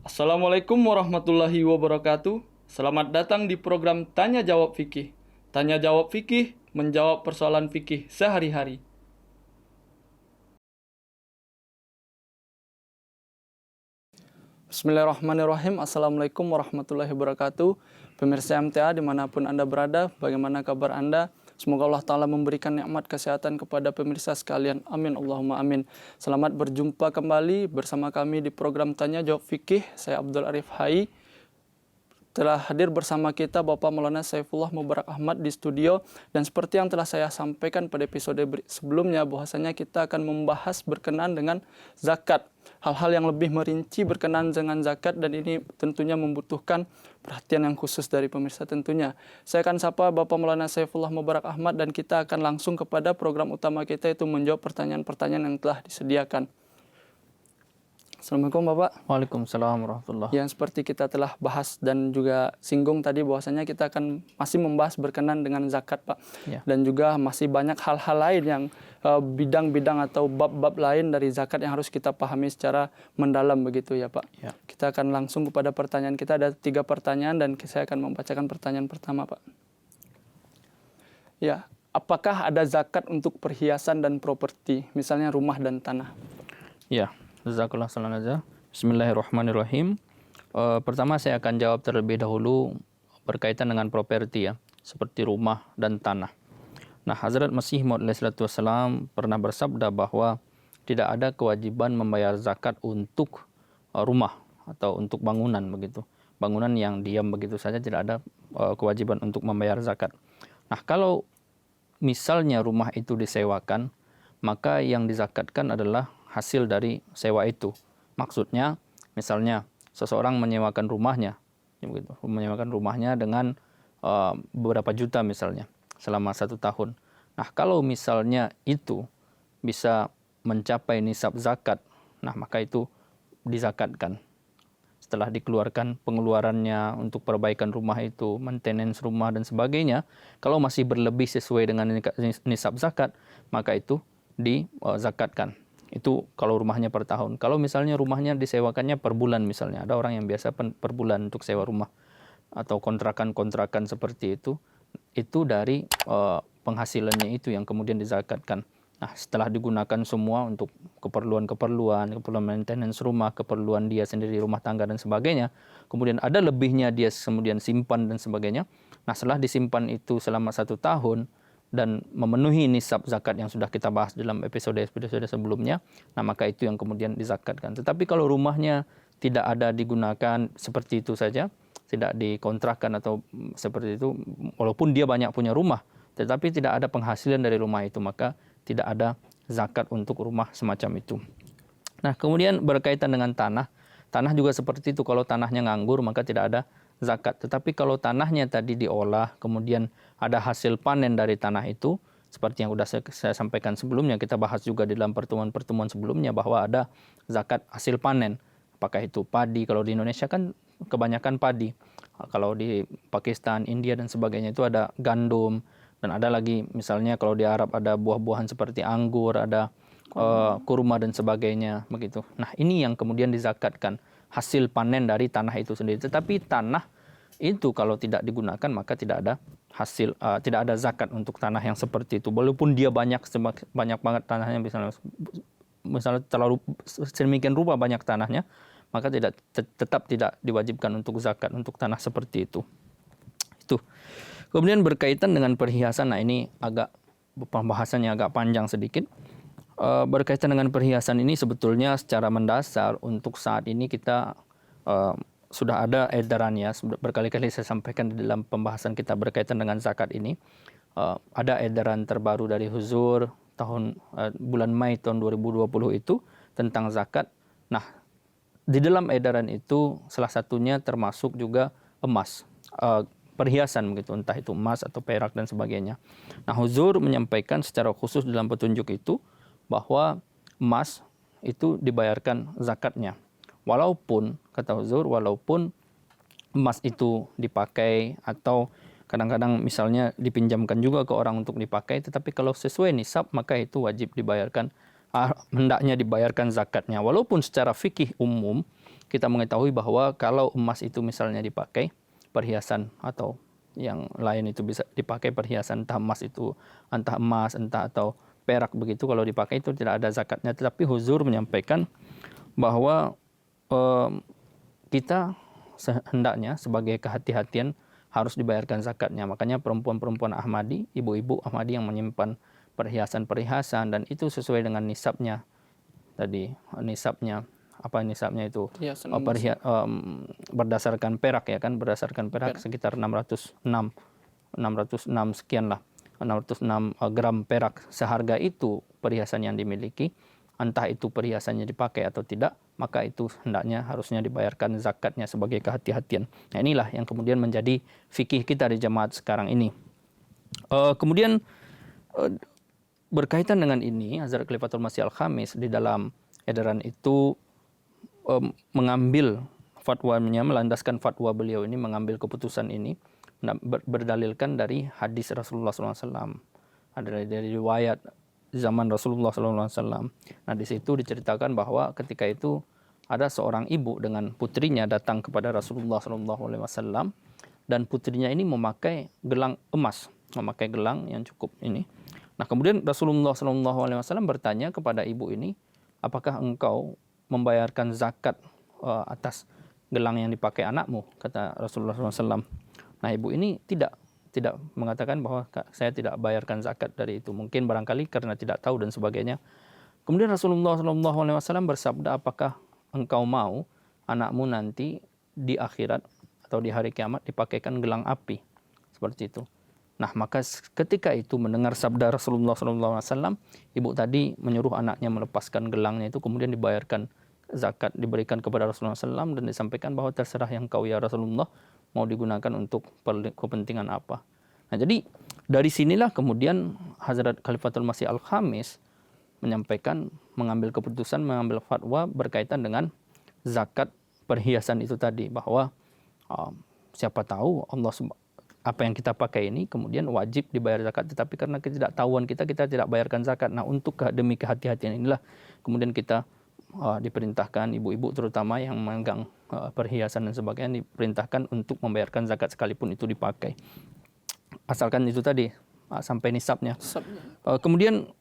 Assalamualaikum warahmatullahi wabarakatuh. Selamat datang di program Tanya Jawab Fikih. Tanya Jawab Fikih, menjawab persoalan fikih sehari-hari. Bismillahirrahmanirrahim. Assalamualaikum warahmatullahi wabarakatuh. Pemirsa MTA dimanapun Anda berada, bagaimana kabar Anda? Semoga Allah Ta'ala memberikan nikmat kesehatan kepada pemirsa sekalian. Amin. Allahumma amin. Selamat berjumpa kembali bersama kami di program Tanya Jawab Fikih. Saya Abdul Arif Hai. Telah hadir bersama kita Bapak Maulana Saifullah Mubarak Ahmad di studio. Dan seperti yang telah saya sampaikan pada episode sebelumnya, bahwasanya kita akan membahas berkenaan dengan zakat. Hal-hal yang lebih merinci berkenaan dengan zakat, dan ini tentunya membutuhkan perhatian yang khusus dari pemirsa tentunya. Saya akan sapa Bapak Maulana Saifullah Mubarak Ahmad dan kita akan langsung kepada program utama kita, yaitu menjawab pertanyaan-pertanyaan yang telah disediakan. Assalamualaikum Bapak. Waalaikumsalam warahmatullahi. Yang seperti kita telah bahas dan juga singgung tadi, bahwasanya kita akan masih membahas berkenaan dengan zakat Pak. Ya. Dan juga masih banyak hal-hal lain yang bidang-bidang atau bab-bab lain dari zakat yang harus kita pahami secara mendalam begitu ya Pak. Ya. Kita akan langsung kepada pertanyaan kita. Ada 3 pertanyaan dan saya akan membacakan pertanyaan pertama Pak. Ya, apakah ada zakat untuk perhiasan dan properti, misalnya rumah dan tanah? Ya, jazakallah khairan. Bismillahirrahmanirrahim. Pertama saya akan jawab terlebih dahulu berkaitan dengan properti ya, seperti rumah dan tanah. Nah, Hazrat Masih Maud Wassalam pernah bersabda bahwa tidak ada kewajiban membayar zakat untuk rumah atau untuk bangunan begitu. Bangunan yang diam begitu saja tidak ada kewajiban untuk membayar zakat. Nah, kalau misalnya rumah itu disewakan, maka yang dizakatkan adalah hasil dari sewa itu. Maksudnya, misalnya seseorang menyewakan rumahnya, begitu, menyewakan rumahnya dengan beberapa juta misalnya selama 1 tahun. Nah, kalau misalnya itu bisa mencapai nisab zakat, nah maka itu dizakatkan. Setelah dikeluarkan pengeluarannya untuk perbaikan rumah itu, maintenance rumah dan sebagainya, kalau masih berlebih sesuai dengan nisab zakat, maka itu dizakatkan. Itu kalau rumahnya per tahun. Kalau misalnya rumahnya disewakannya per bulan misalnya, ada orang yang biasa per bulan untuk sewa rumah atau kontrakan-kontrakan seperti itu dari penghasilannya itu yang kemudian dizakatkan. Nah, setelah digunakan semua untuk keperluan maintenance rumah, keperluan dia sendiri rumah tangga dan sebagainya, kemudian ada lebihnya dia kemudian simpan dan sebagainya. Nah, setelah disimpan itu selama 1 tahun dan memenuhi nisab zakat yang sudah kita bahas dalam episode sebelumnya, nah maka itu yang kemudian dizakatkan. Tetapi kalau rumahnya tidak ada digunakan seperti itu saja, tidak dikontrakkan atau seperti itu, walaupun dia banyak punya rumah, tetapi tidak ada penghasilan dari rumah itu, maka tidak ada zakat untuk rumah semacam itu. Nah, kemudian berkaitan dengan tanah, tanah juga seperti itu. Kalau tanahnya nganggur, maka tidak ada zakat. Tetapi kalau tanahnya tadi diolah, kemudian ada hasil panen dari tanah itu, seperti yang sudah saya sampaikan sebelumnya, kita bahas juga di dalam pertemuan-pertemuan sebelumnya bahwa ada zakat hasil panen. Apakah itu padi? Kalau di Indonesia kan kebanyakan padi. Kalau di Pakistan, India dan sebagainya itu ada gandum, dan ada lagi misalnya kalau di Arab ada buah-buahan seperti anggur, ada kurma dan sebagainya begitu. Nah, ini yang kemudian dizakatkan, hasil panen dari tanah itu sendiri. Tetapi tanah itu kalau tidak digunakan maka tidak ada hasil, tidak ada zakat untuk tanah yang seperti itu. Walaupun dia banyak banget tanahnya, misalnya terlalu sedemikian rupa banyak tanahnya, maka tetap tidak diwajibkan untuk zakat untuk tanah seperti itu. Itu. Kemudian berkaitan dengan perhiasan, nah ini agak pembahasannya agak panjang sedikit. Berkaitan dengan perhiasan ini sebetulnya secara mendasar untuk saat ini kita sudah ada edarannya, berkali-kali saya sampaikan di dalam pembahasan kita berkaitan dengan zakat ini. Ada edaran terbaru dari Huzur bulan Mei tahun 2020 itu tentang zakat. Nah, di dalam edaran itu salah satunya termasuk juga emas, perhiasan begitu, entah itu emas atau perak dan sebagainya. Nah, Huzur menyampaikan secara khusus dalam petunjuk itu bahwa emas itu dibayarkan zakatnya. Walaupun, kata Huzur, walaupun emas itu dipakai atau kadang-kadang misalnya dipinjamkan juga ke orang untuk dipakai, tetapi kalau sesuai nisab maka itu wajib dibayarkan, hendaknya dibayarkan zakatnya. Walaupun secara fikih umum kita mengetahui bahwa kalau emas itu misalnya dipakai perhiasan atau yang lain itu bisa dipakai perhiasan, entah emas entah atau perak begitu, kalau dipakai itu tidak ada zakatnya. Tetapi huzur menyampaikan bahwa kita hendaknya sebagai kehati-hatian harus dibayarkan zakatnya. Makanya perempuan-perempuan Ahmadi, ibu-ibu Ahmadi yang menyimpan perhiasan-perhiasan dan itu sesuai dengan nisabnya tadi. Nisabnya apa nisabnya itu? Perhiasan Berdasarkan perak ya kan, berdasarkan perak sekitar 606 sekian lah. 606 gram perak, seharga itu perhiasan yang dimiliki, entah itu perhiasannya dipakai atau tidak, maka itu hendaknya harusnya dibayarkan zakatnya sebagai kehati-hatian. Nah inilah yang kemudian menjadi fikih kita di jamaat sekarang ini. Kemudian berkaitan dengan ini, Hazrat Khalifatul Masih Al-Khamis di dalam edaran itu mengambil fatwanya, melandaskan fatwa beliau ini, mengambil keputusan ini berdalilkan dari hadis Rasulullah SAW, ada dari riwayat zaman Rasulullah SAW. Nah di situ diceritakan bahwa ketika itu ada seorang ibu dengan putrinya datang kepada Rasulullah SAW dan putrinya ini memakai gelang emas, memakai gelang yang cukup ini. Nah kemudian Rasulullah SAW bertanya kepada ibu ini, apakah engkau membayarkan zakat atas gelang yang dipakai anakmu? Kata Rasulullah SAW. Nah ibu ini tidak mengatakan bahwa saya tidak bayarkan zakat dari itu. Mungkin barangkali karena tidak tahu dan sebagainya. Kemudian Rasulullah SAW bersabda, apakah engkau mau anakmu nanti di akhirat atau di hari kiamat dipakaikan gelang api? Seperti itu. Nah maka ketika itu mendengar sabda Rasulullah SAW, ibu tadi menyuruh anaknya melepaskan gelangnya itu, kemudian dibayarkan zakat, diberikan kepada Rasulullah SAW dan disampaikan bahwa terserah yang kau ya Rasulullah, mau digunakan untuk kepentingan apa. Nah jadi dari sinilah kemudian Hazrat Khalifatul Masih Al-Khamis mengambil keputusan, mengambil fatwa berkaitan dengan zakat perhiasan itu tadi, bahwa siapa tahu apa yang kita pakai ini kemudian wajib dibayar zakat, tetapi karena ketidaktahuan kita tidak bayarkan zakat. Nah untuk demi kehati-hatian inilah kemudian kita diperintahkan, ibu-ibu terutama yang memegang perhiasan dan sebagainya, diperintahkan untuk membayarkan zakat sekalipun itu dipakai, asalkan itu tadi sampai nisabnya. Kemudian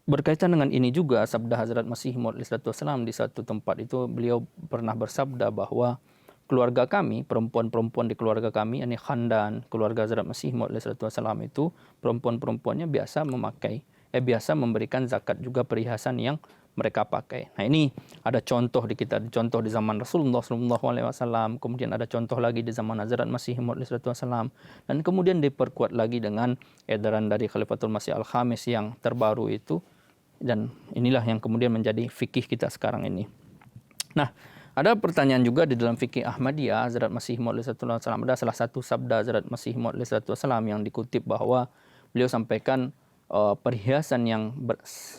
berkaitan dengan ini juga sabda Hazrat Masih Maud Islam di satu tempat itu, beliau pernah bersabda bahwa keluarga kami, perempuan-perempuan di keluarga kami, ini Khandan, keluarga Hazrat Masih Maud Islam itu, perempuan-perempuannya biasa memberikan zakat juga perhiasan yang mereka pakai. Nah ini ada contoh di kita, contoh di zaman Rasulullah SAW, kemudian ada contoh lagi di zaman Hazrat Masih Maud SAW, dan kemudian diperkuat lagi dengan edaran dari Khalifatul Masih Al-Khamis yang terbaru itu, dan inilah yang kemudian menjadi fikih kita sekarang ini. Nah ada pertanyaan juga di dalam fikih Ahmadiyah, Hazrat Masih Maud SAW, ada salah satu sabda Hazrat Masih Maud SAW yang dikutip bahwa beliau sampaikan perhiasan yang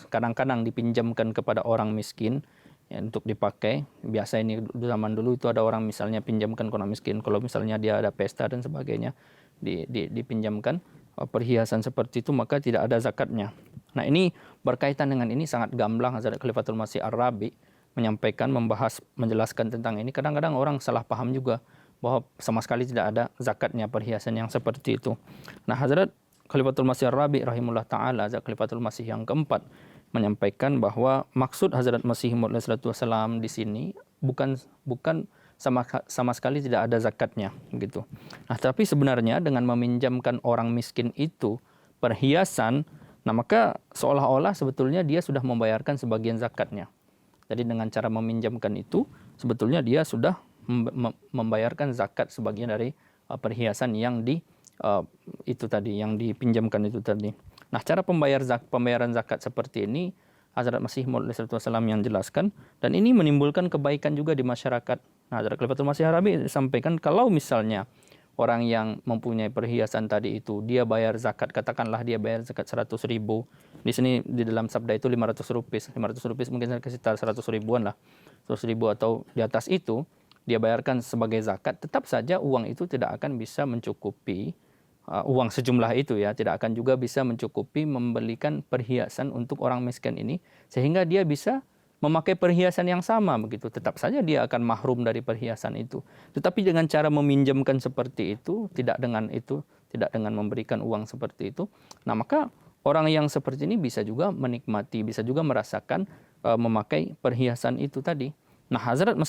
kadang-kadang dipinjamkan kepada orang miskin ya, untuk dipakai. Biasa ini zaman dulu itu ada orang misalnya pinjamkan ke orang miskin, kalau misalnya dia ada pesta dan sebagainya, dipinjamkan perhiasan seperti itu, maka tidak ada zakatnya. Nah ini berkaitan dengan ini sangat gamblang Hazrat Khalifatul Masih Ar-Rabi menyampaikan, menjelaskan tentang ini. Kadang-kadang orang salah paham juga bahwa sama sekali tidak ada zakatnya perhiasan yang seperti itu. Nah Hazrat Khalifatul Masih Ar-Rabi rahimullah ta'ala, Hazrat Khalifatul Masih yang keempat, menyampaikan bahwa maksud Hazrat Masih Maud SAW di sini bukan sama sekali tidak ada zakatnya gitu. Nah, tapi sebenarnya dengan meminjamkan orang miskin itu perhiasan, nah maka seolah-olah sebetulnya dia sudah membayarkan sebagian zakatnya. Jadi dengan cara meminjamkan itu sebetulnya dia sudah membayarkan zakat sebagian dari perhiasan yang itu tadi, yang dipinjamkan itu tadi. Nah, cara pembayaran zakat seperti ini Hazrat Masih Maud SAW yang jelaskan, dan ini menimbulkan kebaikan juga di masyarakat. Nah, Hazrat Khalifatul Masih Ar-Rabi sampaikan kalau misalnya orang yang mempunyai perhiasan tadi itu dia bayar zakat, katakanlah dia bayar zakat 100 ribu. Di sini di dalam sabda itu 500 rupiah. 500 rupiah mungkin sekitar 100 ribuan lah. 100 ribu atau di atas itu dia bayarkan sebagai zakat, tetap saja uang itu tidak akan bisa mencukupi uang sejumlah itu ya, tidak akan juga bisa mencukupi membelikan perhiasan untuk orang miskin ini, sehingga dia bisa memakai perhiasan yang sama begitu, tetap saja dia akan mahrum dari perhiasan itu. Tetapi dengan cara meminjamkan seperti itu, tidak dengan memberikan uang seperti itu. Nah, maka orang yang seperti ini bisa juga menikmati, bisa juga merasakan memakai perhiasan itu tadi. Nah, Hazrat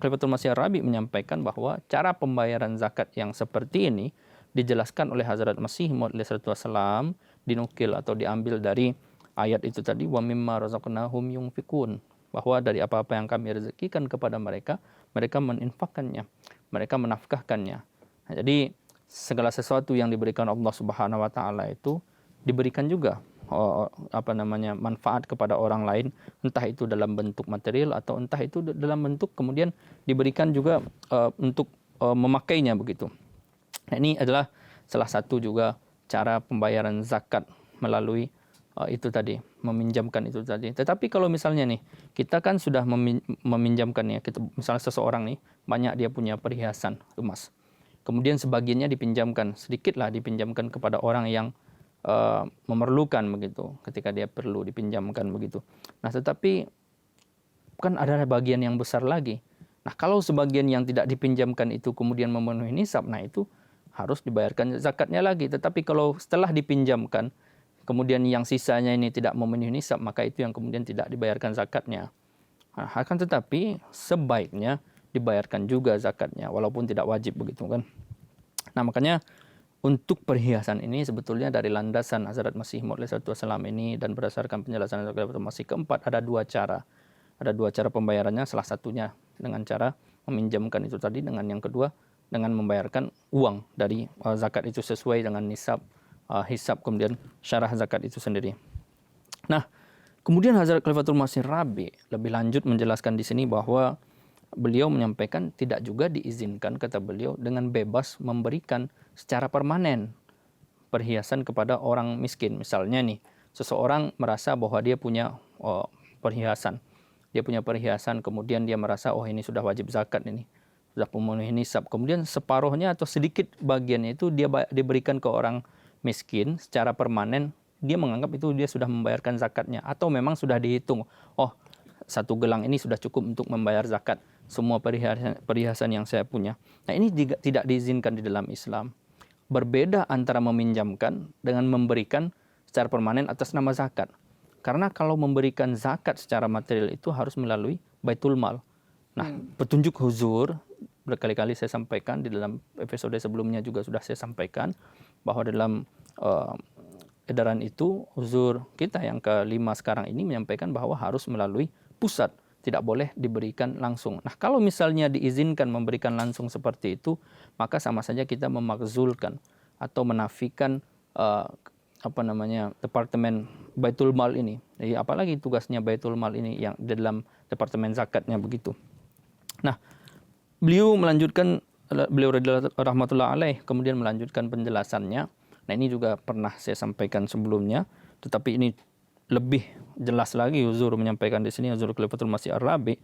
Khalifatul Masih Ar-Rabi menyampaikan bahwa cara pembayaran zakat yang seperti ini dijelaskan oleh Hazrat Masih Maud Wassalam, dinukil atau diambil dari ayat itu tadi, wa mimma razaqnahum yunfikun, bahwa dari apa-apa yang kami rezekikan kepada mereka, mereka meninfakkannya, mereka menafkahkannya. Nah, jadi segala sesuatu yang diberikan Allah Subhanahu wa taala itu diberikan juga manfaat kepada orang lain, entah itu dalam bentuk material atau entah itu dalam bentuk kemudian diberikan juga untuk memakainya begitu. Nah, ini adalah salah satu juga cara pembayaran zakat melalui itu tadi, meminjamkan itu tadi. Tetapi kalau misalnya nih, kita kan sudah meminjamkan ya, kita misalnya seseorang nih, banyak dia punya perhiasan emas. Kemudian sebagiannya dipinjamkan, sedikitlah dipinjamkan kepada orang yang memerlukan begitu, ketika dia perlu dipinjamkan begitu. Nah, tetapi kan ada bagian yang besar lagi. Nah, kalau sebagian yang tidak dipinjamkan itu kemudian memenuhi nisab, nah itu harus dibayarkan zakatnya lagi. Tetapi kalau setelah dipinjamkan, kemudian yang sisanya ini tidak memenuhi nisab, maka itu yang kemudian tidak dibayarkan zakatnya. Nah, akan tetapi sebaiknya dibayarkan juga zakatnya, walaupun tidak wajib begitu kan. Nah, makanya untuk perhiasan ini sebetulnya dari landasan Hazrat Masih Maud Wassalam ini dan berdasarkan penjelasan Hazrat Masih keempat, ada dua cara. Ada dua cara pembayarannya, salah satunya dengan cara meminjamkan itu tadi, dengan yang kedua dengan membayarkan uang dari zakat itu sesuai dengan nisab, hisab, kemudian syarah zakat itu sendiri. Nah, kemudian Hazrat Khalifatul Masih Rabi lebih lanjut menjelaskan di sini bahwa beliau menyampaikan tidak juga diizinkan, kata beliau, dengan bebas memberikan secara permanen perhiasan kepada orang miskin. Misalnya nih, seseorang merasa bahwa dia punya perhiasan. Dia punya perhiasan, kemudian dia merasa, oh ini sudah wajib zakat ini, sudah memenuhi nisab. Kemudian separuhnya atau sedikit bagiannya itu dia diberikan ke orang miskin secara permanen. Dia menganggap itu dia sudah membayarkan zakatnya. Atau memang sudah dihitung, oh satu gelang ini sudah cukup untuk membayar zakat semua perhiasan yang saya punya. Nah, ini tidak diizinkan di dalam Islam. Berbeda antara meminjamkan dengan memberikan secara permanen atas nama zakat. Karena kalau memberikan zakat secara material itu harus melalui Baitul Mal. Nah, petunjuk huzur berkali-kali saya sampaikan, di dalam episode sebelumnya juga sudah saya sampaikan, bahwa dalam edaran itu huzur kita yang kelima sekarang ini menyampaikan bahwa harus melalui pusat, tidak boleh diberikan langsung. Nah, kalau misalnya diizinkan memberikan langsung seperti itu, maka sama saja kita memakzulkan atau menafikan departemen Baitul Mal ini. Jadi apalagi tugasnya Baitul Mal ini yang di dalam departemen zakatnya begitu. Nah, beliau rahmatullah alaih kemudian melanjutkan penjelasannya. Nah, ini juga pernah saya sampaikan sebelumnya, tetapi ini lebih jelas lagi huzur menyampaikan di sini, Huzur Khalifatul Masih Ar-Rabi,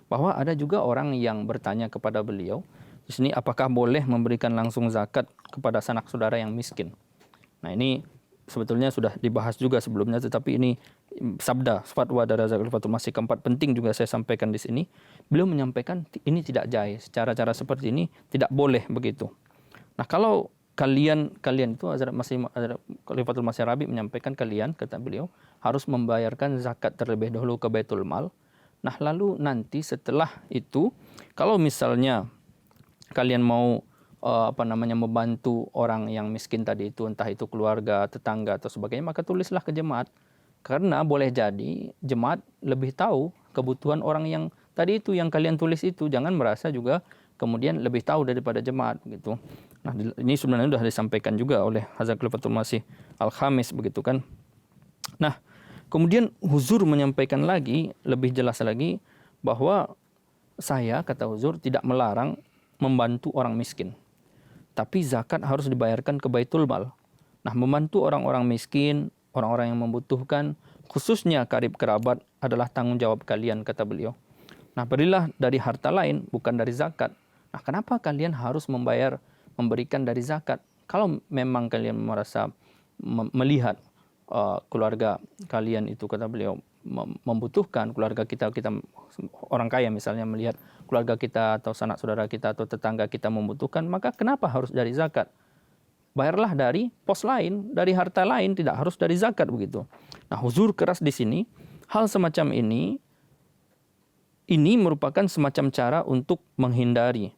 bahwa ada juga orang yang bertanya kepada beliau di sini, apakah boleh memberikan langsung zakat kepada sanak saudara yang miskin. Nah, ini sebetulnya sudah dibahas juga sebelumnya, tetapi ini sabda fatwa dari Hazrat Khalifatul Masih keempat penting juga saya sampaikan di sini. Beliau menyampaikan ini tidak jais, cara-cara seperti ini tidak boleh begitu. Nah, kalau kalian itu Hazrat Khalifatul Masih Ar-Rabi menyampaikan, kalian, kata beliau, harus membayarkan zakat terlebih dahulu ke Baitul Mal. Nah, lalu nanti setelah itu, kalau misalnya kalian mau membantu orang yang miskin tadi itu, entah itu keluarga, tetangga atau sebagainya, maka tulislah ke jemaat. Karena boleh jadi jemaat lebih tahu kebutuhan orang yang tadi itu yang kalian tulis itu. Jangan merasa juga kemudian lebih tahu daripada jemaat begitu. Nah, ini sebenarnya sudah disampaikan juga oleh Hazrat Khalifatul Masih Al-Khamis begitu kan. Nah, kemudian huzur menyampaikan lagi, lebih jelas lagi, bahwa saya, kata huzur, tidak melarang membantu orang miskin. Tapi zakat harus dibayarkan ke Baitul Mal. Nah, membantu orang-orang miskin, orang-orang yang membutuhkan, khususnya karib kerabat, adalah tanggung jawab kalian, kata beliau. Nah, berilah dari harta lain, bukan dari zakat. Nah, kenapa kalian harus memberikan dari zakat? Kalau memang kalian merasa melihat keluarga kalian itu, kata beliau, membutuhkan, keluarga kita orang kaya misalnya melihat keluarga kita atau sanak saudara kita atau tetangga kita membutuhkan, maka kenapa harus dari zakat? Bayarlah dari pos lain, dari harta lain, tidak harus dari zakat begitu. Nah, huzur keras di sini, hal semacam ini merupakan semacam cara untuk menghindari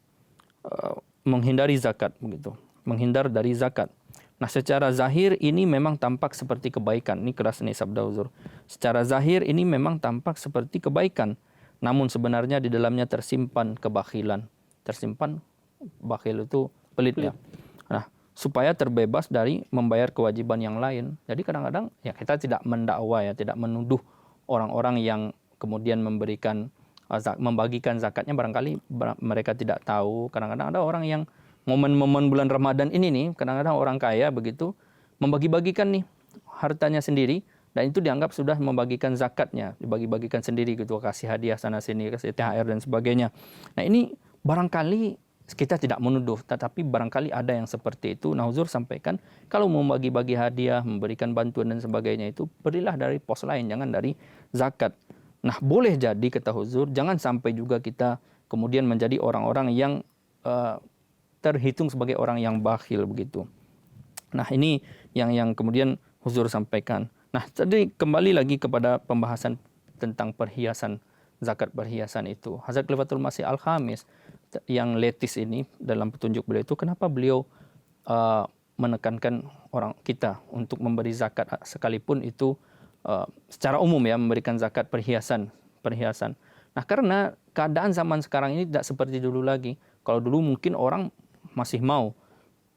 zakat begitu, menghindar dari zakat. Nah, secara zahir ini memang tampak seperti kebaikan. Ini keras nih sabda huzur. Secara zahir ini memang tampak seperti kebaikan, namun sebenarnya di dalamnya tersimpan kebakhilan. Tersimpan, bakhil itu pelit ya. Nah, supaya terbebas dari membayar kewajiban yang lain. Jadi kadang-kadang ya kita tidak mendakwa ya, tidak menuduh orang-orang yang kemudian membagikan zakatnya, barangkali mereka tidak tahu. Kadang-kadang ada orang yang momen-momen bulan Ramadan ini nih, kadang-kadang orang kaya begitu membagi-bagikan nih hartanya sendiri, dan itu dianggap sudah membagikan zakatnya, dibagi-bagikan sendiri gitu, kasih hadiah sana sini, kasih THR dan sebagainya. Nah, ini barangkali kita tidak menuduh, tetapi barangkali ada yang seperti itu. Nah, huzur sampaikan kalau mau bagi-bagi hadiah, memberikan bantuan dan sebagainya itu berilah dari pos lain, jangan dari zakat. Nah, boleh jadi kata huzur, jangan sampai juga kita kemudian menjadi orang-orang yang terhitung sebagai orang yang bakhil begitu. Nah, ini yang kemudian huzur sampaikan. Nah, tadi kembali lagi kepada pembahasan tentang perhiasan, zakat perhiasan itu. Hazrat Khalifatul Masih Al-Khamis yang letis ini dalam petunjuk beliau itu, kenapa beliau menekankan orang kita untuk memberi zakat sekalipun itu secara umum ya, memberikan zakat perhiasan. Nah, karena keadaan zaman sekarang ini tidak seperti dulu lagi. Kalau dulu mungkin orang masih mau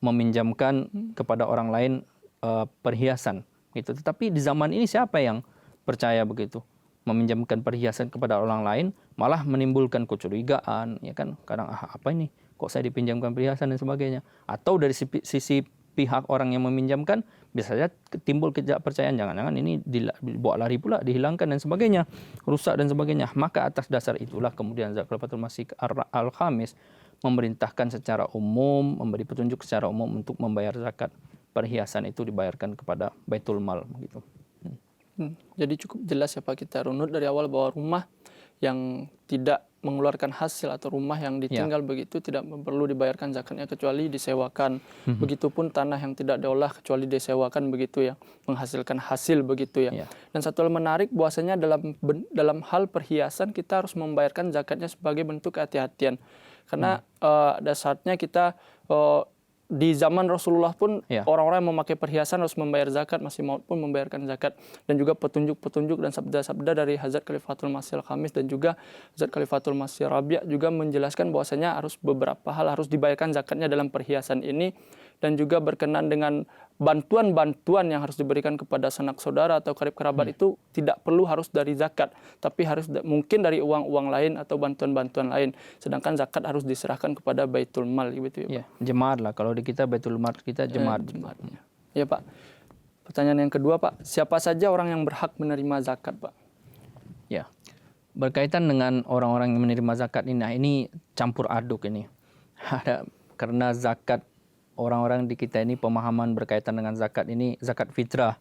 meminjamkan kepada orang lain perhiasan gitu. Tetapi di zaman ini siapa yang percaya begitu? Meminjamkan perhiasan kepada orang lain malah menimbulkan kecurigaan, ya kan? Kadang apa ini? Kok saya dipinjamkan perhiasan dan sebagainya? Atau dari sisi pihak orang yang meminjamkan bisa saja timbul ketidakpercayaan, jangan-jangan ini dibawa lari pula, dihilangkan dan sebagainya, rusak dan sebagainya. Maka atas dasar itulah kemudian Hazrat Khalifatul Masih Al-Khamis memerintahkan secara umum, memberi petunjuk secara umum untuk membayar zakat perhiasan itu dibayarkan kepada Baitul Mal begitu. Jadi cukup jelas ya Pak, kita runut dari awal bahwa rumah yang tidak mengeluarkan hasil atau rumah yang ditinggal begitu tidak perlu dibayarkan zakatnya kecuali disewakan. Begitupun tanah yang tidak diolah kecuali disewakan begitu ya, menghasilkan hasil begitu ya. Dan satu hal menarik bahwasanya dalam hal perhiasan kita harus membayarkan zakatnya sebagai bentuk kehati-hatian. Karena dasarnya kita di zaman Rasulullah pun orang-orang yang memakai perhiasan harus membayar zakat, Masih Maud pun membayarkan zakat. Dan juga petunjuk-petunjuk dan sabda-sabda dari Hazrat Khalifatul Masih Al-Khamis dan juga Hazrat Khalifatul Masih Rabi' juga menjelaskan bahwasanya beberapa hal harus dibayarkan zakatnya dalam perhiasan ini, dan juga berkenan dengan bantuan-bantuan yang harus diberikan kepada sanak saudara atau karib kerabat itu tidak perlu harus dari zakat, tapi harus mungkin dari uang-uang lain atau bantuan-bantuan lain. Sedangkan zakat harus diserahkan kepada Baitul Mal gitu ya, Pak. Jemaat lah, kalau di kita Baitul Mal kita jemaat. Ya Pak. Pertanyaan yang kedua Pak, siapa saja orang yang berhak menerima zakat Pak? Ya, berkaitan dengan orang-orang yang menerima zakat ini, nah ini campur aduk ini. Karena zakat, orang-orang di kita ini pemahaman berkaitan dengan zakat ini zakat fitrah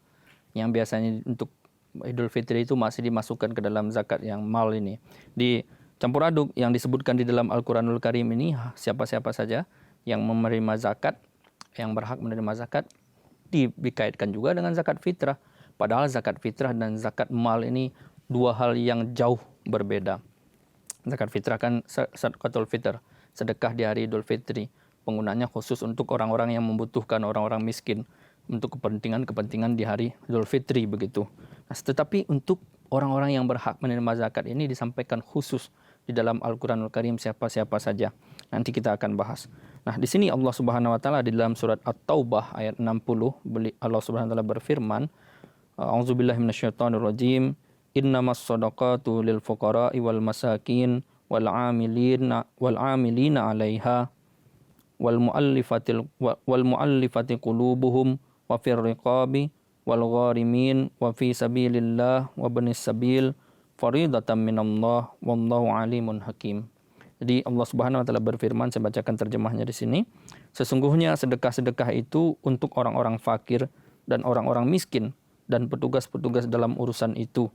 yang biasanya untuk Idul Fitri itu masih dimasukkan ke dalam zakat yang mal ini. Di campur aduk yang disebutkan di dalam Al-Quranul Karim ini, siapa-siapa saja yang menerima zakat, yang berhak menerima zakat, dikaitkan juga dengan zakat fitrah. Padahal zakat fitrah dan zakat mal ini dua hal yang jauh berbeda. Zakat fitrah kan sadaqatul fitr, sedekah di hari Idul Fitri. Penggunaannya khusus untuk orang-orang yang membutuhkan, orang-orang miskin, untuk kepentingan-kepentingan di hari Idul Fitri begitu. Nah, tetapi untuk orang-orang yang berhak menerima zakat ini disampaikan khusus di dalam Al-Quranul Karim siapa-siapa saja. Nanti kita akan bahas. Nah, di sini Allah Subhanahu wa taala di dalam surat At-Taubah ayat 60, Allah Subhanahu wa taala berfirman, A'udzubillahi minasyaitonirrajim, innamas shadaqatu lil fuqara'i wal masakin wal 'amilina 'alaiha wal mu'allifati qulubuhum wa fir riqabi wal gharimin wa fi sabilillah wa banis sabil faridatan minallah wallahu alimun hakim. Jadi Allah Subhanahu wa taala berfirman, saya bacakan terjemahnya di sini. Sesungguhnya sedekah-sedekah itu untuk orang-orang fakir dan orang-orang miskin dan petugas-petugas dalam urusan itu,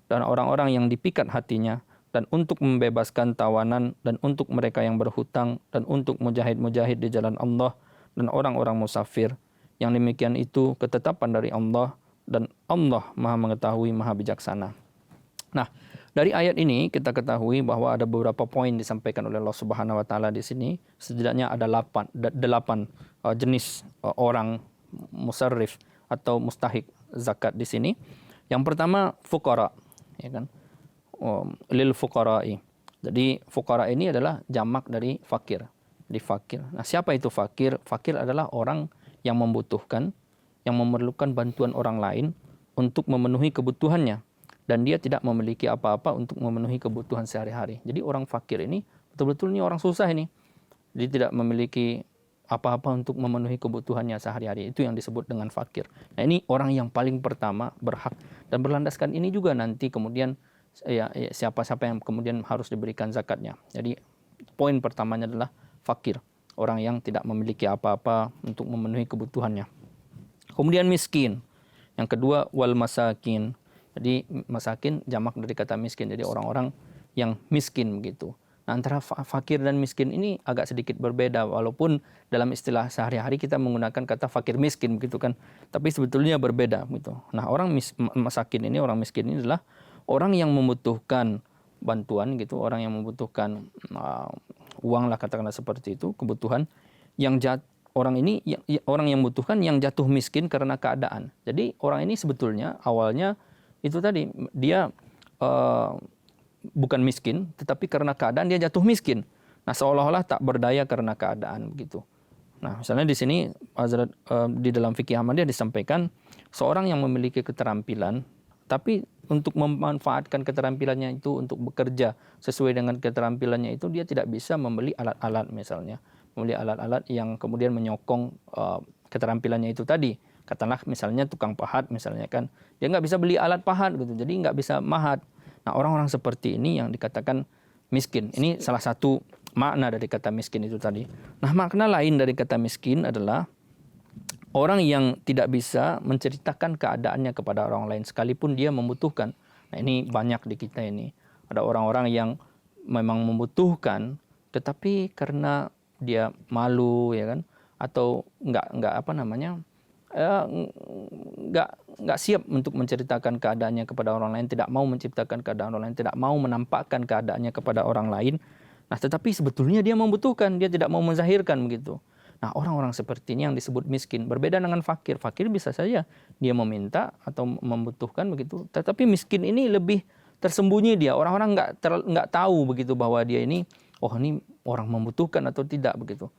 dan orang-orang yang dipikat hatinya, dan untuk membebaskan tawanan, dan untuk mereka yang berhutang, dan untuk mujahid-mujahid di jalan Allah, dan orang-orang musafir. Yang demikian itu ketetapan dari Allah, dan Allah Maha mengetahui, Maha bijaksana. Nah, dari ayat ini kita ketahui bahwa ada beberapa poin disampaikan oleh Allah Subhanahu wa taala di sini. Setidaknya ada 8 jenis orang musarrif atau mustahik zakat di sini. Yang pertama fuqara, ya kan? Lil fuqara'i. Jadi fuqara ini adalah jamak dari fakir. Di fakir. Nah, siapa itu fakir? Fakir adalah orang yang membutuhkan, yang memerlukan bantuan orang lain untuk memenuhi kebutuhannya, dan dia tidak memiliki apa-apa untuk memenuhi kebutuhan sehari-hari. Jadi orang fakir ini betul-betul ini orang susah ini. Dia tidak memiliki apa-apa untuk memenuhi kebutuhannya sehari-hari. Itu yang disebut dengan fakir. Nah, ini orang yang paling pertama berhak, dan berlandaskan ini juga nanti kemudian siapa-siapa yang kemudian harus diberikan zakatnya. Jadi poin pertamanya adalah fakir, orang yang tidak memiliki apa-apa untuk memenuhi kebutuhannya. Kemudian miskin. Yang kedua wal masakin. Jadi masakin jamak dari kata miskin. Jadi orang-orang yang miskin begitu. Nah, antara fakir dan miskin ini agak sedikit berbeda, walaupun dalam istilah sehari-hari kita menggunakan kata fakir miskin begitu kan. Tapi sebetulnya berbeda gitu. Nah, orang masakin ini, orang miskin ini adalah orang yang membutuhkan bantuan gitu, orang yang membutuhkan uang lah katakanlah seperti itu, kebutuhan yang orang ini orang yang membutuhkan yang jatuh miskin karena keadaan. Jadi orang ini sebetulnya awalnya itu tadi dia bukan miskin, tetapi karena keadaan dia jatuh miskin. Nah, seolah-olah tak berdaya karena keadaan begitu. Nah, misalnya di sini di dalam fikih Ahmadiyah disampaikan seorang yang memiliki keterampilan, tapi untuk memanfaatkan keterampilannya itu untuk bekerja sesuai dengan keterampilannya itu, dia tidak bisa membeli alat-alat misalnya. Membeli alat-alat yang kemudian menyokong keterampilannya itu tadi. Katakanlah misalnya tukang pahat misalnya kan, dia nggak bisa beli alat pahat gitu, jadi nggak bisa mahat. Nah, orang-orang seperti ini yang dikatakan miskin. Ini salah satu makna dari kata miskin itu tadi. Nah, makna lain dari kata miskin adalah orang yang tidak bisa menceritakan keadaannya kepada orang lain sekalipun dia membutuhkan. Nah, ini banyak di kita ini. Ada orang-orang yang memang membutuhkan, tetapi karena dia malu ya kan, atau nggak siap untuk menceritakan keadaannya kepada orang lain, tidak mau menciptakan keadaan orang lain, tidak mau menampakkan keadaannya kepada orang lain. Nah, tetapi sebetulnya dia membutuhkan, dia tidak mau menzahirkan begitu. Nah, orang-orang seperti ini yang disebut miskin. Berbeda dengan fakir. Fakir bisa saja dia meminta atau membutuhkan begitu. Tetapi miskin ini lebih tersembunyi dia. Orang-orang nggak tahu begitu bahwa dia ini, oh ini orang membutuhkan atau tidak begitu.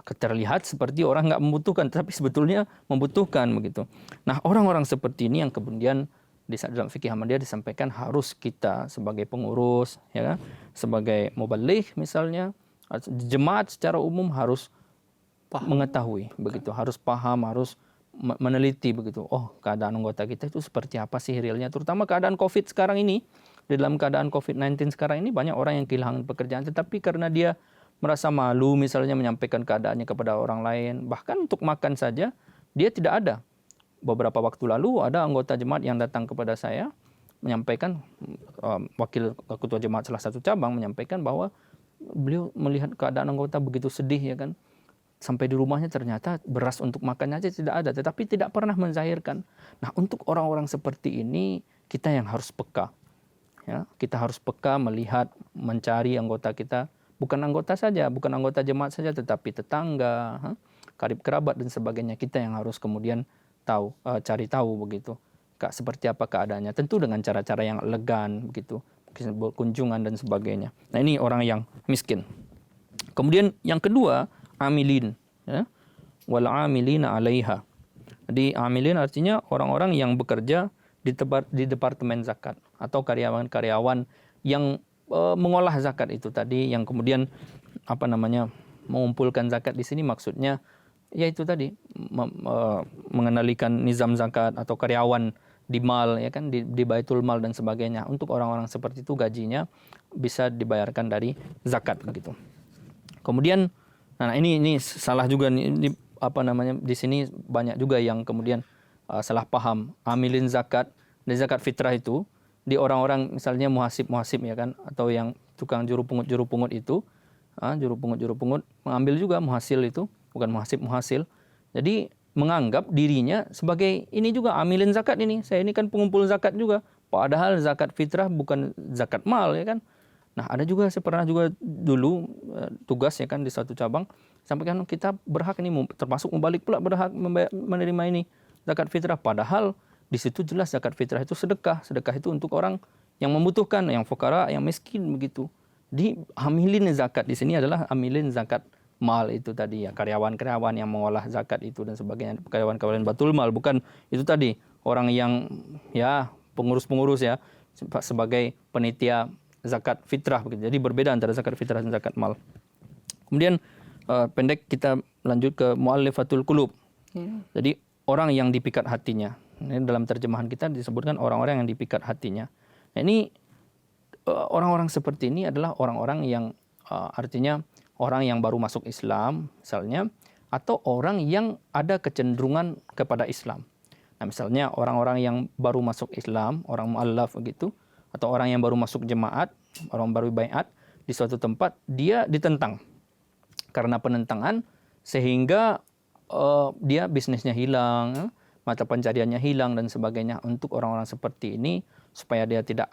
Terlihat seperti orang nggak membutuhkan, tapi sebetulnya membutuhkan begitu. Nah, orang-orang seperti ini yang kemudian dalam fikih Ahmadiyah disampaikan harus kita sebagai pengurus, ya kan, sebagai mubaligh misalnya, jemaat secara umum harus mengetahui begitu, harus paham, harus meneliti begitu. Oh, keadaan anggota kita itu seperti apa sih realnya, terutama keadaan Covid sekarang ini. Di dalam keadaan COVID-19 sekarang ini banyak orang yang kehilangan pekerjaan, tetapi karena dia merasa malu misalnya menyampaikan keadaannya kepada orang lain, bahkan untuk makan saja dia tidak ada. Beberapa waktu lalu ada anggota jemaat yang datang kepada saya menyampaikan, wakil ketua jemaat salah satu cabang menyampaikan bahwa beliau melihat keadaan anggota begitu sedih ya kan, sampai di rumahnya ternyata beras untuk makannya aja tidak ada, tetapi tidak pernah menzahirkan. Nah, untuk orang-orang seperti ini kita yang harus peka ya, kita harus peka melihat, mencari anggota kita. Bukan anggota saja, bukan anggota jemaat saja, tetapi tetangga, karib kerabat dan sebagainya, kita yang harus kemudian cari tahu begitu. Seperti apa keadaannya, tentu dengan cara-cara yang elegan begitu, kunjungan dan sebagainya. Nah, ini orang yang miskin. Kemudian yang kedua, amilin, ya. Wal amilina 'alaiha. Jadi amilin artinya orang-orang yang bekerja di departemen zakat atau karyawan-karyawan yang mengolah zakat itu tadi, yang kemudian mengumpulkan zakat di sini maksudnya yaitu tadi mengenalikan nizam zakat atau karyawan di mal ya kan, di Baitul Mal dan sebagainya. Untuk orang-orang seperti itu gajinya bisa dibayarkan dari zakat begitu. Kemudian nah ini salah juga nih, di sini banyak juga yang kemudian salah paham. Amilin zakat, dari zakat fitrah itu di orang-orang misalnya muhasib ya kan, atau yang tukang juru pungut itu, juru pungut mengambil juga muhasil itu, bukan muhasil. Jadi menganggap dirinya sebagai ini juga amilin zakat ini. Saya ini kan pengumpul zakat juga. Padahal zakat fitrah bukan zakat mal ya kan. Nah, ada juga saya pernah juga dulu tugas ya kan di satu cabang, sampaikan kita berhak ini termasuk membalik pula berhak menerima ini zakat fitrah, padahal di situ jelas zakat fitrah itu sedekah. Sedekah itu untuk orang yang membutuhkan, yang fukara, yang miskin begitu. Di amilin zakat di sini adalah amilin zakat mal itu tadi ya, karyawan-karyawan yang mengolah zakat itu dan sebagainya, karyawan-karyawan batul mal, bukan itu tadi orang yang ya pengurus-pengurus ya sebagai penitia zakat fitrah begitu. Jadi berbeda antara zakat fitrah dan zakat mal. Kemudian pendek kita lanjut ke mu'allifatul qulub. Jadi orang yang dipikat hatinya. Ini dalam terjemahan kita disebutkan orang-orang yang dipikat hatinya. Nah, ini orang-orang seperti ini adalah orang-orang yang artinya orang yang baru masuk Islam misalnya, atau orang yang ada kecenderungan kepada Islam. Nah, misalnya orang-orang yang baru masuk Islam, orang mu'allaf begitu, atau orang yang baru masuk jemaat, orang baru baiat di suatu tempat, dia ditentang. Karena penentangan sehingga dia bisnisnya hilang, mata pencariannya hilang dan sebagainya. Untuk orang-orang seperti ini supaya dia tidak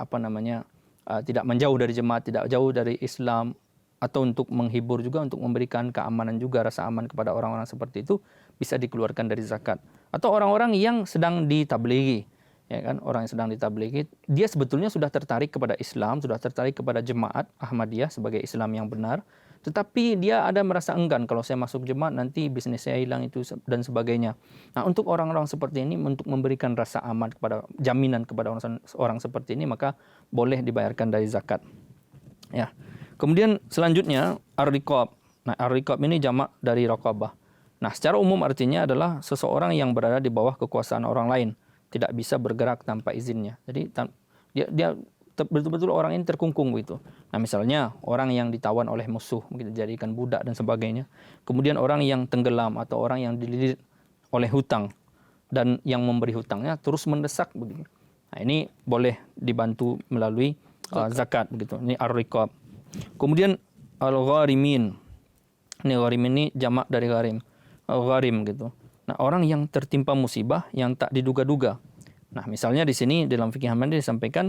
tidak menjauh dari jemaat, tidak jauh dari Islam, atau untuk menghibur juga, untuk memberikan keamanan juga, rasa aman kepada orang-orang seperti itu, bisa dikeluarkan dari zakat. Atau orang-orang yang sedang ditablighi, ya kan, orang yang sedang ditablighi, dia sebetulnya sudah tertarik kepada Islam, sudah tertarik kepada jemaat Ahmadiyah sebagai Islam yang benar, tetapi dia ada merasa enggan, kalau saya masuk jemaat nanti bisnis saya hilang itu dan sebagainya. Nah, untuk orang-orang seperti ini, untuk memberikan rasa aman kepada, jaminan kepada orang seperti ini, maka boleh dibayarkan dari zakat. Ya. Kemudian selanjutnya ar-riqab. Nah, ar-riqab ini jamak dari raqabah. Nah, secara umum artinya adalah seseorang yang berada di bawah kekuasaan orang lain, tidak bisa bergerak tanpa izinnya. Jadi dia betul-betul orang ini terkungkung begitu. Nah, misalnya orang yang ditawan oleh musuh, mungkin dijadikan budak dan sebagainya. Kemudian orang yang tenggelam atau orang yang dililit oleh hutang dan yang memberi hutangnya terus mendesak begitu. Nah, ini boleh dibantu melalui zakat begitu. Ini ar-riqab. Kemudian al-gharimin. Ini gharimin ini jamak dari gharim. Gharim gitu. Nah, orang yang tertimpa musibah yang tak diduga-duga. Nah, misalnya di sini dalam fikih Hambali disampaikan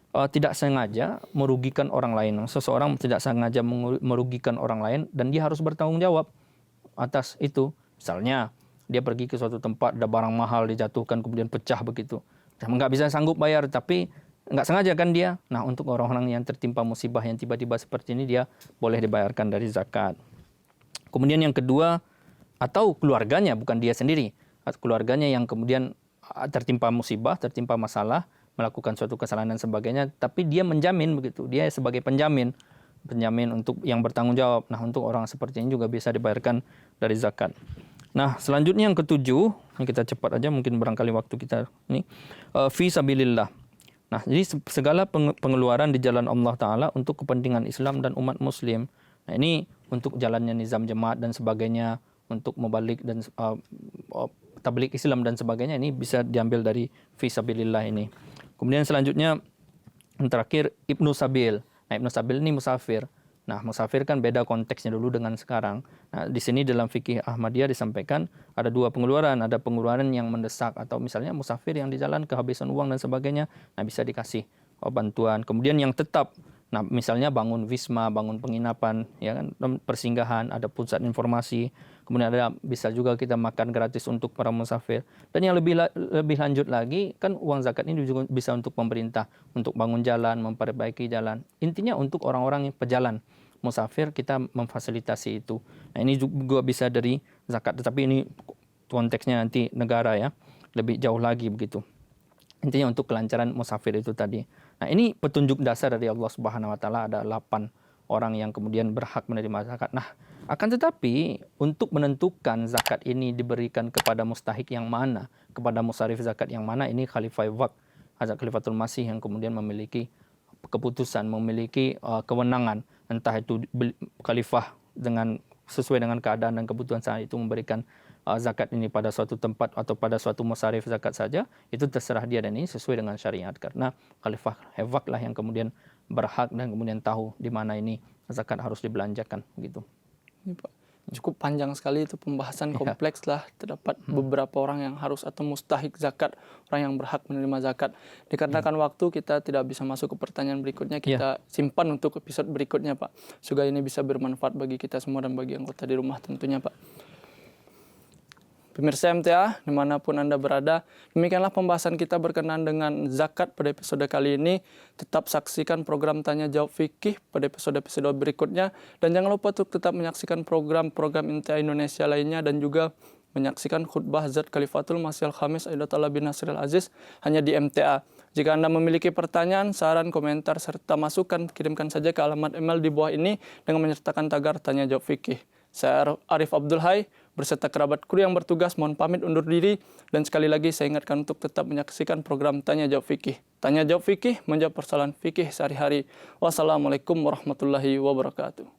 tidak sengaja merugikan orang lain. Seseorang tidak sengaja merugikan orang lain dan dia harus bertanggung jawab atas itu. Misalnya dia pergi ke suatu tempat, ada barang mahal dijatuhkan kemudian pecah begitu. Nggak bisa sanggup bayar, tapi nggak sengaja kan dia. Nah, untuk orang-orang yang tertimpa musibah yang tiba-tiba seperti ini, dia boleh dibayarkan dari zakat. Kemudian yang kedua, atau keluarganya, bukan dia sendiri, keluarganya yang kemudian tertimpa musibah, tertimpa masalah, melakukan suatu kesalahan dan sebagainya, tapi dia menjamin begitu, dia sebagai penjamin untuk yang bertanggung jawab. Nah, untuk orang seperti ini juga bisa dibayarkan dari zakat. Nah, selanjutnya yang ketujuh, ini kita cepat aja mungkin barangkali waktu kita ini, fi sabilillah. Nah, jadi segala pengeluaran di jalan Allah Ta'ala untuk kepentingan Islam dan umat Muslim. Nah, ini untuk jalannya nizam jemaat dan sebagainya, untuk membalik dan tabligh Islam dan sebagainya, ini bisa diambil dari fisabilillah ini. Kemudian selanjutnya yang terakhir Ibnu Sabil. Nah, Ibnu Sabil ini musafir. Nah, musafir kan beda konteksnya dulu dengan sekarang. Nah, di sini dalam fikih Ahmadiyah disampaikan ada dua pengeluaran. Ada pengeluaran yang mendesak atau misalnya musafir yang di jalan kehabisan uang dan sebagainya. Nah, bisa dikasih bantuan. Kemudian yang tetap, nah misalnya bangun wisma, bangun penginapan, ya kan, persinggahan, ada pusat informasi. Kemudian ada bisa juga kita makan gratis untuk para musafir. Dan yang lebih lanjut lagi, kan uang zakat ini juga bisa untuk pemerintah, untuk bangun jalan, memperbaiki jalan. Intinya untuk orang-orang yang pejalan musafir, kita memfasilitasi itu. Nah, ini juga bisa dari zakat, tetapi ini konteksnya nanti negara ya, lebih jauh lagi begitu. Intinya untuk kelancaran musafir itu tadi. Nah, ini petunjuk dasar dari Allah Subhanahu wa taala, ada 8 orang yang kemudian berhak menerima zakat. Nah, akan tetapi untuk menentukan zakat ini diberikan kepada mustahik yang mana, kepada musarif zakat yang mana, ini Khalifah Waqf, Hazrat Khalifatul Masih yang kemudian memiliki keputusan, memiliki kewenangan, entah itu khalifah dengan sesuai dengan keadaan dan kebutuhan saat itu memberikan zakat ini pada suatu tempat atau pada suatu musarif zakat saja, itu terserah dia dan ini sesuai dengan syariat. Karena Khalifah Hevak lah yang kemudian berhak dan kemudian tahu di mana ini zakat harus dibelanjakan gitu. Ini Pak, cukup panjang sekali itu pembahasan kompleks lah. Terdapat beberapa orang yang harus atau mustahik zakat, orang yang berhak menerima zakat. Dikarenakan waktu kita tidak bisa masuk ke pertanyaan berikutnya, kita simpan untuk episode berikutnya Pak. Semoga ini bisa bermanfaat bagi kita semua dan bagi anggota di rumah tentunya Pak. Pemirsa MTA, dimanapun Anda berada, demikianlah pembahasan kita berkenaan dengan zakat pada episode kali ini. Tetap saksikan program Tanya Jawab Fikih pada episode-episode berikutnya. Dan jangan lupa untuk tetap menyaksikan program-program MTA Indonesia lainnya dan juga menyaksikan khutbah Zat Khalifatul Masih Al-Khamis Aidatullah bin Nasril Aziz hanya di MTA. Jika Anda memiliki pertanyaan, saran, komentar, serta masukan, kirimkan saja ke alamat email di bawah ini dengan menyertakan tagar Tanya Jawab Fikih. Saya Arif Abdul Hai berserta kerabat kru yang bertugas mohon pamit undur diri, dan sekali lagi saya ingatkan untuk tetap menyaksikan program Tanya Jawab Fikih. Tanya Jawab Fikih menjawab persoalan fikih sehari-hari. Wassalamualaikum warahmatullahi wabarakatuh.